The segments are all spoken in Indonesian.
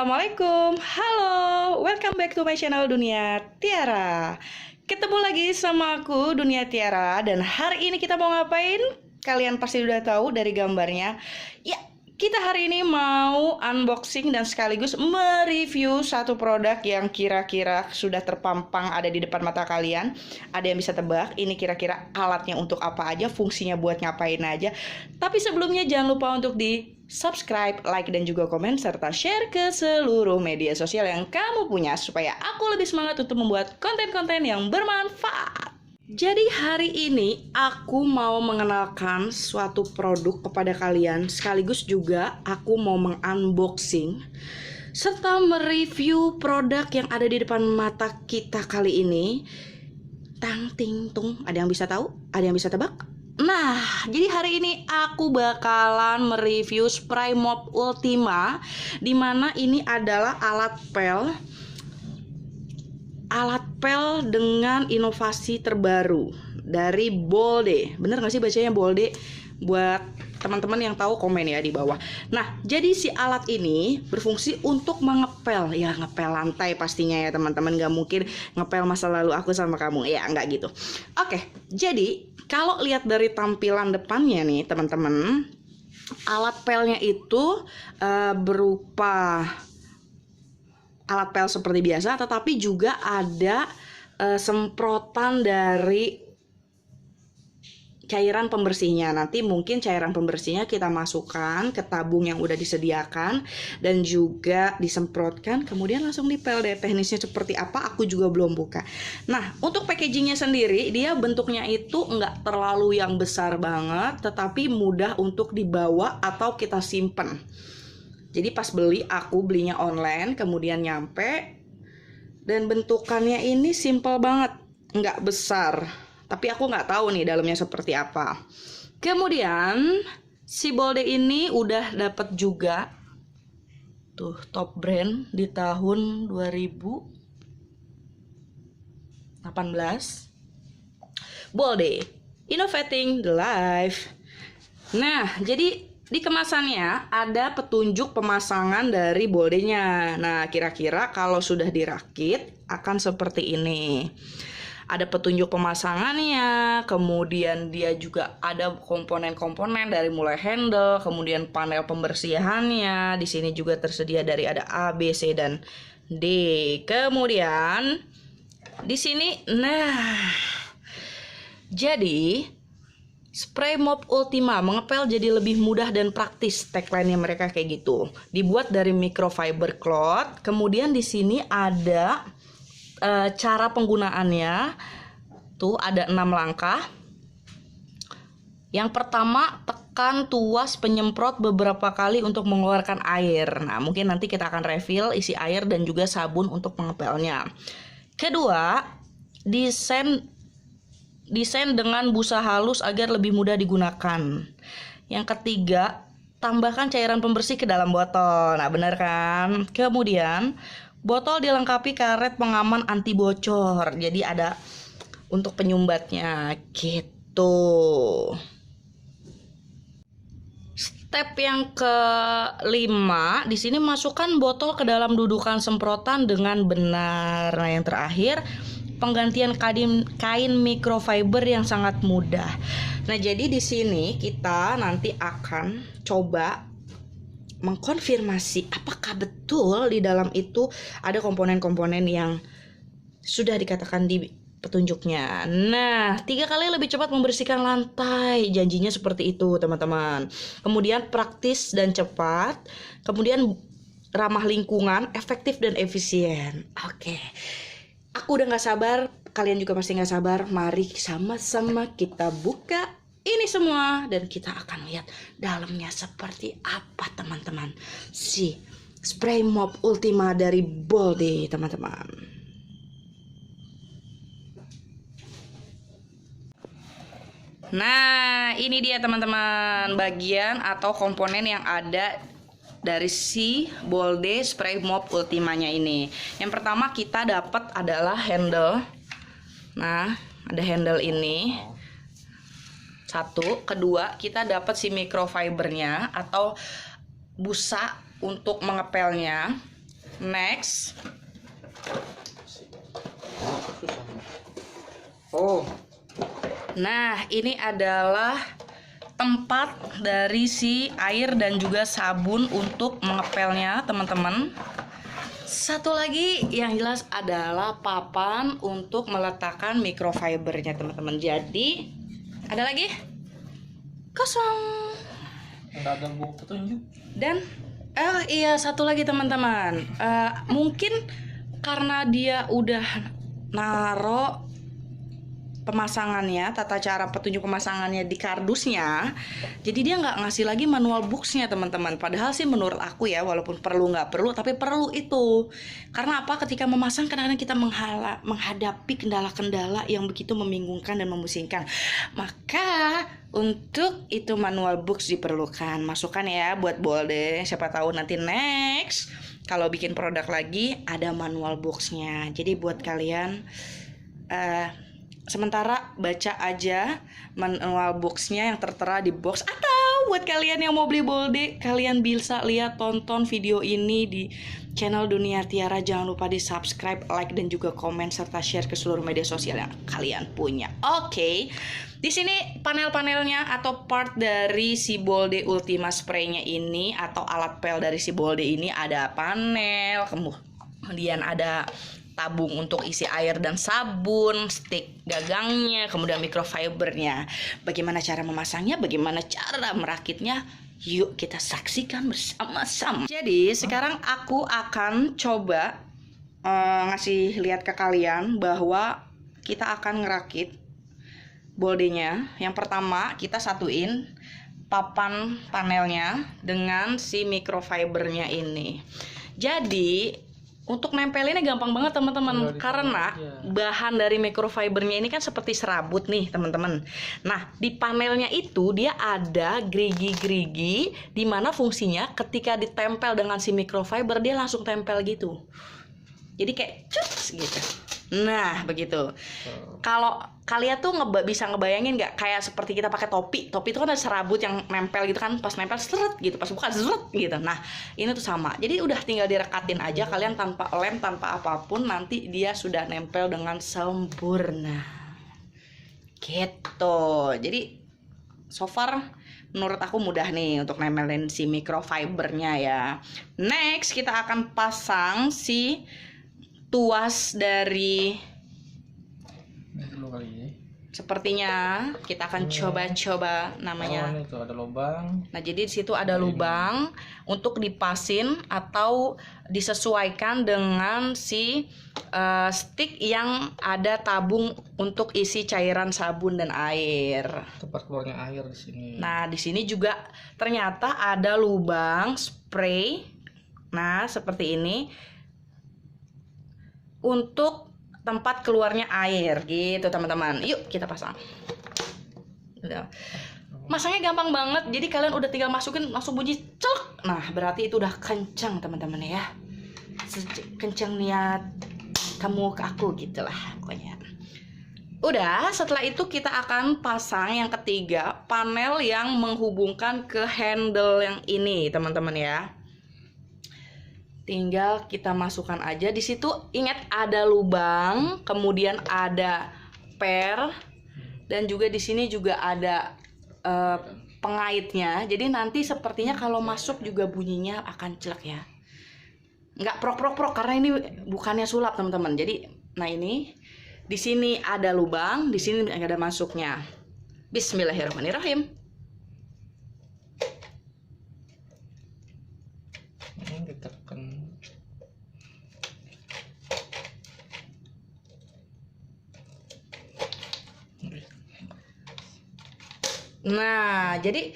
Assalamualaikum, halo, welcome back to my channel Dunia Tiara. Ketemu lagi sama aku Dunia Tiara. Dan hari ini kita mau ngapain? Kalian pasti udah tahu dari gambarnya. Ya, kita hari ini mau unboxing dan sekaligus mereview satu produk yang kira-kira sudah terpampang ada di depan mata kalian. Ada yang bisa tebak ini kira-kira alatnya untuk apa aja, fungsinya buat ngapain aja. Tapi sebelumnya jangan lupa untuk di subscribe, like, dan juga komen, serta share ke seluruh media sosial yang kamu punya supaya aku lebih semangat untuk membuat konten-konten yang bermanfaat. Jadi hari ini aku mau mengenalkan suatu produk kepada kalian, sekaligus juga aku mau mengunboxing serta mereview produk yang ada di depan mata kita kali ini. Tang ting tung, ada yang bisa tahu? Ada yang bisa tebak? Nah, jadi hari ini aku bakalan mereview spray mop Ultima, dimana ini adalah alat pel dengan inovasi terbaru dari Bolde. Bener gak sih bacanya Bolde? Buat teman-teman yang tahu komen ya di bawah. Nah, jadi si alat ini berfungsi untuk mengepel, ya ngepel lantai pastinya ya teman-teman. Gak mungkin ngepel masa lalu aku sama kamu, ya nggak gitu. Oke, jadi kalau lihat dari tampilan depannya nih teman-teman, alat pelnya itu berupa alat pel seperti biasa, tetapi juga ada semprotan dari cairan pembersihnya. Nanti mungkin cairan pembersihnya kita masukkan ke tabung yang udah disediakan dan juga disemprotkan, kemudian langsung dipel deh. Teknisnya seperti apa aku juga belum buka. Nah, untuk packagingnya sendiri dia bentuknya itu nggak terlalu yang besar banget, tetapi mudah untuk dibawa atau kita simpen. Jadi pas beli, aku belinya online, kemudian nyampe, dan bentukannya ini simple banget, nggak besar. Tapi aku nggak tahu nih dalamnya seperti apa. Kemudian si Bolde ini udah dapat juga tuh top brand di tahun 2018. Bolde, innovating the life. Nah, jadi di kemasannya ada petunjuk pemasangan dari Boldenya. Nah, kira-kira kalau sudah dirakit akan seperti ini. Ada petunjuk pemasangannya, kemudian dia juga ada komponen-komponen dari mulai handle, kemudian panel pembersihannya. Di sini juga tersedia dari ada A, B, C, dan D. Kemudian di sini, nah, jadi spray mop Ultima mengepel jadi lebih mudah dan praktis, tagline-nya mereka kayak gitu. Dibuat dari microfiber cloth. Kemudian di sini ada cara penggunaannya. Tuh ada 6 langkah. Yang pertama, tekan tuas penyemprot beberapa kali untuk mengeluarkan air. Nah, mungkin nanti kita akan refill isi air dan juga sabun untuk mengepelnya. Kedua, desain dengan busa halus agar lebih mudah digunakan. Yang ketiga, tambahkan cairan pembersih ke dalam botol. Nah, benar kan? Kemudian, botol dilengkapi karet pengaman anti bocor. Jadi ada untuk penyumbatnya gitu. Step yang kelima, di sini masukkan botol ke dalam dudukan semprotan dengan benar. Nah, yang terakhir, penggantian kain microfiber yang sangat mudah. Nah, jadi di sini kita nanti akan coba mengkonfirmasi apakah betul di dalam itu ada komponen-komponen yang sudah dikatakan di petunjuknya. Nah, 3 kali lebih cepat membersihkan lantai, janjinya seperti itu teman-teman. Kemudian praktis dan cepat, kemudian ramah lingkungan, efektif dan efisien. Oke. Aku udah gak sabar, kalian juga pasti gak sabar. Mari sama-sama kita buka ini semua dan kita akan lihat dalamnya seperti apa teman-teman. Si spray mop Ultima dari Bolde teman-teman. Nah, ini dia teman-teman bagian atau komponen yang ada dari si Bolde spray mop Ultimanya ini. Yang pertama kita dapat adalah handle. Nah, ada handle ini. Satu, kedua kita dapat si microfibernya atau busa untuk mengepelnya. Next. Oh, Nah, ini adalah tempat dari si air dan juga sabun untuk mengepelnya, teman-teman. Satu lagi yang jelas adalah papan untuk meletakkan microfibernya, teman-teman. Jadi, ada lagi? Kosong. nggak ada buku petunjuk. Dan iya, satu lagi teman-teman. Mungkin karena dia udah naro pemasangannya, tata cara petunjuk pemasangannya di kardusnya, jadi dia nggak ngasih lagi manual booksnya, teman-teman. Padahal sih menurut aku ya, walaupun perlu nggak perlu, tapi perlu itu. Karena apa? Ketika memasang kadang-kadang kita menghadapi kendala-kendala yang begitu membingungkan dan memusingkan. Maka untuk itu manual books diperlukan. Masukkan ya buat Bolde. Siapa tahu nanti next kalau bikin produk lagi ada manual booksnya. Jadi buat kalian sementara baca aja manual boxnya yang tertera di box, atau buat kalian yang mau beli Bolde, kalian bisa lihat tonton video ini di channel Dunia Tiara. Jangan lupa di subscribe, like, dan juga komen serta share ke seluruh media sosial yang kalian punya. Oke. Di sini panel-panelnya atau part dari si Bolde Ultima Spray-nya ini atau alat pel dari si Bolde ini ada panel, kemudian ada tabung untuk isi air dan sabun, stick gagangnya, kemudian microfibernya. Bagaimana cara memasangnya, bagaimana cara merakitnya, yuk kita saksikan bersama-sama. Jadi sekarang aku akan coba ngasih lihat ke kalian bahwa kita akan ngerakit Boldenya. Yang pertama kita satuin papan panelnya dengan si microfibernya ini. Jadi untuk nempelinnya gampang banget teman-teman, karena bahan dari microfibernya ini kan seperti serabut nih teman-teman. Nah di panelnya itu dia ada gerigi-gerigi, dimana fungsinya ketika ditempel dengan si microfiber dia langsung tempel gitu. Jadi kayak cus gitu. Nah begitu. Kalau kalian tuh bisa ngebayangin nggak kayak seperti kita pakai topi itu kan ada serabut yang nempel gitu kan, pas nempel seret gitu, pas buka seret gitu. Nah ini tuh sama, jadi udah tinggal direkatin aja kalian tanpa lem, tanpa apapun, nanti dia sudah nempel dengan sempurna gitu. Jadi so far menurut aku mudah nih untuk nempelin si microfibernya ya. Next kita akan pasang si tuas dari sepertinya kita akan coba-coba namanya. Itu ada lubang. Nah, jadi di situ ada lubang untuk dipasin atau disesuaikan dengan si stick yang ada tabung untuk isi cairan sabun dan air. Tempat keluarnya air di sini. Nah, di sini juga ternyata ada lubang spray. Nah, seperti ini untuk tempat keluarnya air gitu teman-teman. Yuk kita pasang. Udah. Masangnya gampang banget. Jadi kalian udah tinggal masukin langsung bunyi celek. Nah berarti itu udah kencang teman-teman ya. Kencang niat kamu ke aku gitulah pokoknya. Udah, setelah itu kita akan pasang yang ketiga, panel yang menghubungkan ke handle yang ini teman-teman ya. Tinggal kita masukkan aja di situ. Ingat ada lubang, kemudian ada per, dan juga di sini juga ada pengaitnya. Jadi nanti sepertinya kalau masuk juga bunyinya akan celek ya. Nggak prok karena ini bukannya sulap teman-teman. Jadi, nah ini di sini ada lubang, di sini ada masuknya. Bismillahirrahmanirrahim. Ditekan. Nah, jadi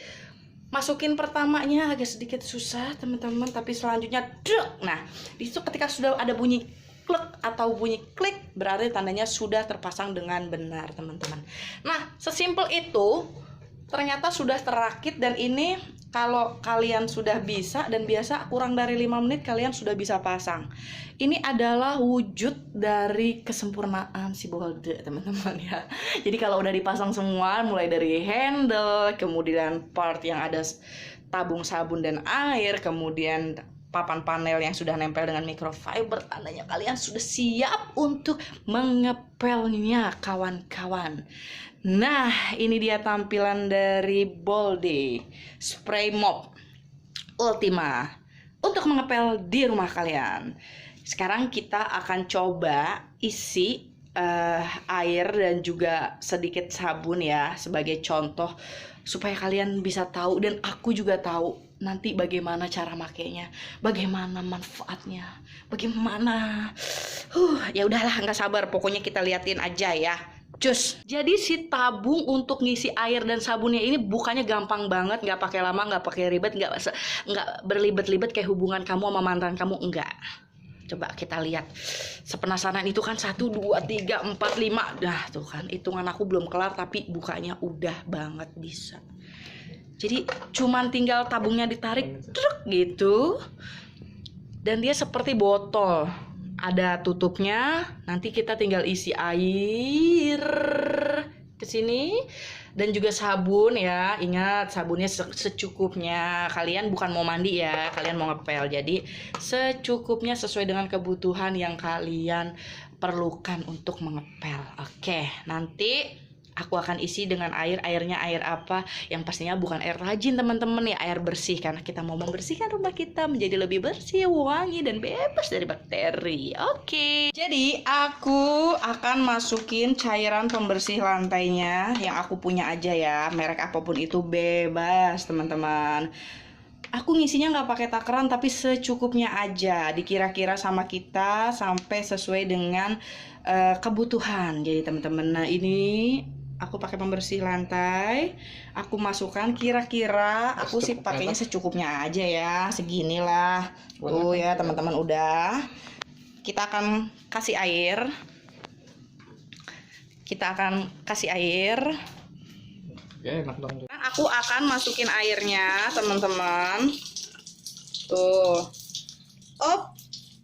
masukin pertamanya agak sedikit susah teman-teman, tapi selanjutnya duk. Nah, di situ ketika sudah ada bunyi klik atau bunyi klik, berarti tandanya sudah terpasang dengan benar teman-teman. Nah, sesimpel itu ternyata sudah terakit, dan ini kalau kalian sudah bisa dan biasa kurang dari 5 menit kalian sudah bisa pasang. Ini adalah wujud dari kesempurnaan si Bolde teman-teman ya. Jadi kalau udah dipasang semua, mulai dari handle, kemudian part yang ada tabung sabun dan air, kemudian papan panel yang sudah nempel dengan microfiber, tandanya kalian sudah siap untuk mengepelnya, kawan-kawan. Nah, ini dia tampilan dari Bolde Spray Mop Ultima untuk mengepel di rumah kalian. Sekarang kita akan coba isi air dan juga sedikit sabun ya, sebagai contoh supaya kalian bisa tahu dan aku juga tahu nanti bagaimana cara makainya, bagaimana manfaatnya, bagaimana. Ya udahlah, nggak sabar, pokoknya kita liatin aja ya. Cus. Jadi si tabung untuk ngisi air dan sabunnya ini bukannya gampang banget, nggak pakai lama, nggak pakai ribet, nggak berlibet-libet kayak hubungan kamu sama mantan kamu, enggak. Coba kita lihat. Sepenasaran itu kan 1, 2, 3, 4, 5. Dah tuh kan, hitungan aku belum kelar tapi bukanya udah banget bisa. Jadi cuman tinggal tabungnya ditarik truk gitu. Dan dia seperti botol. Ada tutupnya. Nanti kita tinggal isi air ke sini. Dan juga sabun ya, ingat sabunnya secukupnya. Kalian bukan mau mandi ya, kalian mau ngepel. Jadi secukupnya sesuai dengan kebutuhan yang kalian perlukan untuk mengepel. Oke, nanti aku akan isi dengan airnya air apa? Yang pastinya bukan air rajin teman-teman ya, air bersih. Karena kita mau membersihkan rumah kita menjadi lebih bersih, wangi, dan bebas dari bakteri. Oke. Jadi aku akan masukin cairan pembersih lantainya yang aku punya aja ya. Merek apapun itu bebas teman-teman. Aku ngisinya nggak pakai takaran tapi secukupnya aja. Dikira-kira sama kita sampai sesuai dengan kebutuhan. Jadi teman-teman, nah ini aku pakai pembersih lantai, aku masukkan kira-kira aku sih pakainya secukupnya aja ya, seginilah. Oh ya teman-teman, udah. Kita akan kasih air. Ya, enak dong. Aku akan masukin airnya teman-teman. Tuh.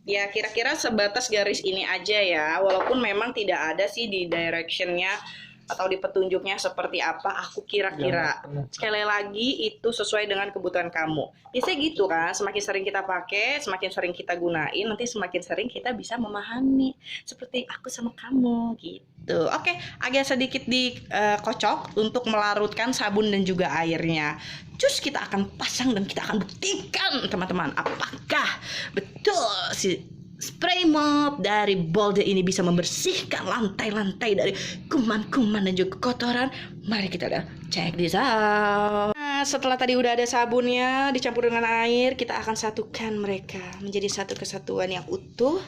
Ya kira-kira sebatas garis ini aja ya. Walaupun memang tidak ada sih di directionnya atau di petunjuknya seperti apa, aku kira-kira. Sekali lagi itu sesuai dengan kebutuhan kamu. Biasanya gitu kan, semakin sering kita pakai, semakin sering kita gunain, nanti semakin sering kita bisa memahami. Seperti aku sama kamu gitu. Oke, agak sedikit dikocok untuk melarutkan sabun dan juga airnya. Cus, kita akan pasang dan kita akan buktikan teman-teman apakah betul si spray mop dari Bolde ini bisa membersihkan lantai-lantai dari kuman-kuman dan juga kotoran. Mari kita cek this out. Nah, setelah tadi udah ada sabunnya dicampur dengan air, kita akan satukan mereka menjadi satu kesatuan yang utuh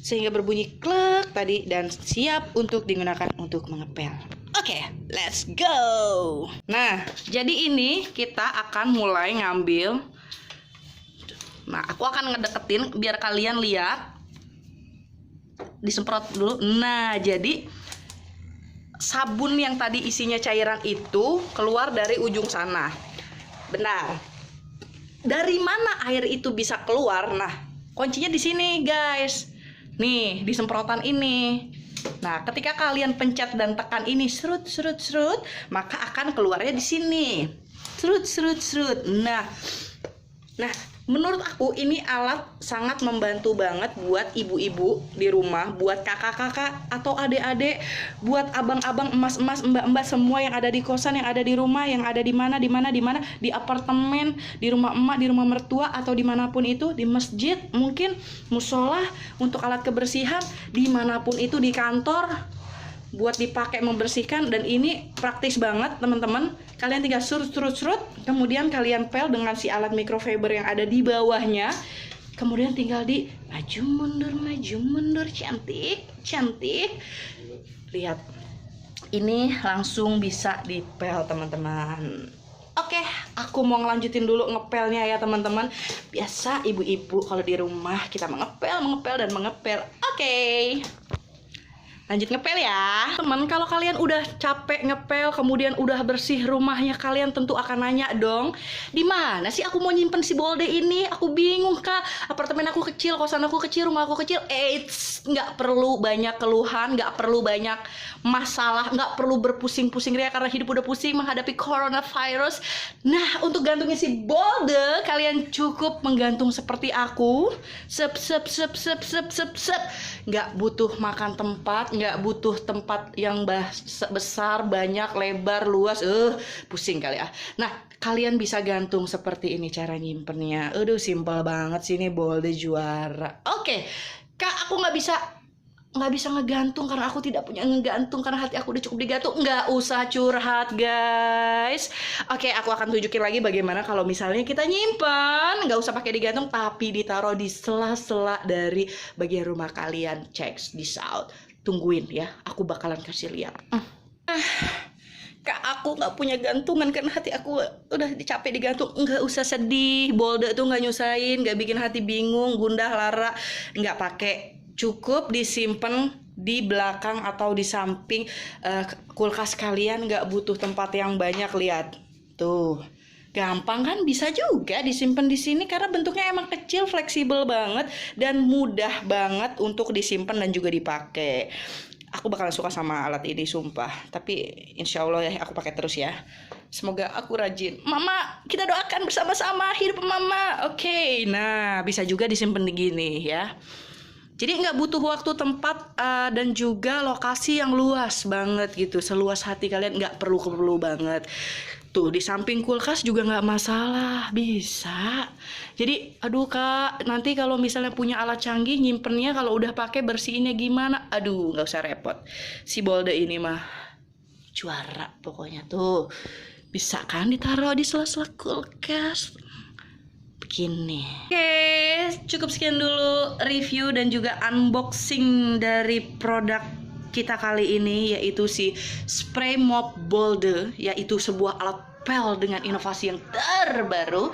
sehingga berbunyi klek tadi dan siap untuk digunakan untuk mengepel. Oke, let's go. Nah, jadi ini kita akan mulai ngambil. Nah, aku akan ngedeketin biar kalian lihat. Disemprot dulu. Nah, jadi sabun yang tadi isinya cairan itu keluar dari ujung sana. Benar. Dari mana air itu bisa keluar? Nah, kuncinya di sini, guys. Nih, di semprotan ini. Nah, ketika kalian pencet dan tekan ini serut, maka akan keluarnya di sini. Serut. Nah, menurut aku ini alat sangat membantu banget buat ibu-ibu di rumah, buat kakak-kakak atau adik-adik, buat abang-abang, emas-emas, mbak-mbak, semua yang ada di kosan, yang ada di rumah, yang ada di mana, di apartemen, di rumah emak, di rumah mertua, atau dimanapun itu, di masjid, mungkin musola, untuk alat kebersihan, dimanapun itu, di kantor, buat dipakai membersihkan. Dan ini praktis banget teman-teman. Kalian tinggal serut, kemudian kalian pel dengan si alat microfiber yang ada di bawahnya, kemudian tinggal di maju mundur, cantik. Lihat, ini langsung bisa dipel teman-teman. Oke, aku mau ngelanjutin dulu ngepelnya ya teman-teman. Biasa ibu-ibu kalau di rumah kita mengepel. Oke. Lanjut ngepel ya. Teman, kalau kalian udah capek ngepel, kemudian udah bersih rumahnya, kalian tentu akan nanya dong, di mana sih aku mau nyimpen si bolde ini? Aku bingung, Kak. Apartemen aku kecil, kosan aku kecil, rumah aku kecil. Nggak perlu banyak keluhan, nggak perlu banyak masalah, nggak perlu berpusing-pusing ria karena hidup udah pusing menghadapi coronavirus. Nah, untuk gantungnya si bolde, kalian cukup menggantung seperti aku. Sep. Nggak butuh makan tempat, nggak butuh tempat yang besar, banyak, lebar, luas. Pusing kali ya. Nah, kalian bisa gantung seperti ini cara nyimpennya. Aduh, simpel banget sih, ini bolde juara. Oke, Kak, aku nggak bisa ngegantung karena aku tidak punya ngegantung karena hati aku udah cukup digantung. Nggak usah curhat, guys. Oke, aku akan tunjukin lagi bagaimana kalau misalnya kita nyimpan, nggak usah pakai digantung tapi ditaruh di sela-sela dari bagian rumah kalian. Check this out. Tungguin ya, aku bakalan kasih lihat. Kak, aku nggak punya gantungan karena hati aku udah capek digantung. Nggak usah sedih, bolde tuh nggak nyusahin, nggak bikin hati bingung, gundah, lara. Nggak pakai, cukup disimpan di belakang atau di samping kulkas kalian. Nggak butuh tempat yang banyak. Lihat tuh, gampang kan? Bisa juga disimpan di sini karena bentuknya emang kecil, fleksibel banget dan mudah banget untuk disimpan dan juga dipakai. Aku bakalan suka sama alat ini, sumpah. Tapi insya Allah ya, aku pakai terus ya. Semoga aku rajin. Mama, kita doakan bersama-sama hidup Mama. Oke, nah bisa juga disimpan begini ya. Jadi nggak butuh waktu, tempat, dan juga lokasi yang luas banget gitu. Seluas hati kalian, nggak perlu banget. Tuh, di samping kulkas juga nggak masalah, bisa. Jadi, aduh Kak, nanti kalau misalnya punya alat canggih, nyimpennya kalau udah pakai bersihinnya gimana? Aduh, nggak usah repot. Si bolde ini mah juara pokoknya tuh. Bisa kan ditaruh di sela-sela kulkas. Begini. Oke, cukup sekian dulu review dan juga unboxing dari produk kita kali ini, yaitu si spray mop bolde, yaitu sebuah alat pel dengan inovasi yang terbaru.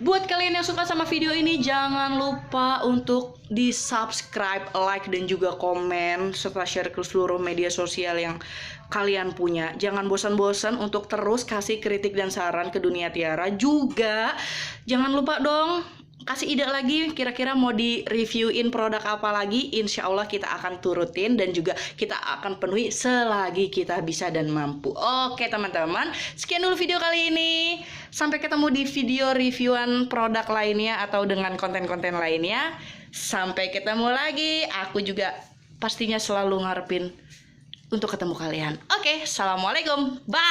Buat kalian yang suka sama video ini, jangan lupa untuk di subscribe, like, dan juga komen serta share ke seluruh media sosial yang kalian punya. Jangan bosan-bosan untuk terus kasih kritik dan saran ke Dunia Tiara. Juga jangan lupa dong kasih ide lagi, kira-kira mau di-reviewin produk apa lagi. Insya Allah kita akan turutin dan juga kita akan penuhi selagi kita bisa dan mampu. Oke teman-teman, sekian dulu video kali ini. Sampai ketemu di video reviewan produk lainnya atau dengan konten-konten lainnya. Sampai ketemu lagi. Aku juga pastinya selalu ngarepin untuk ketemu kalian. Oke, assalamualaikum, bye.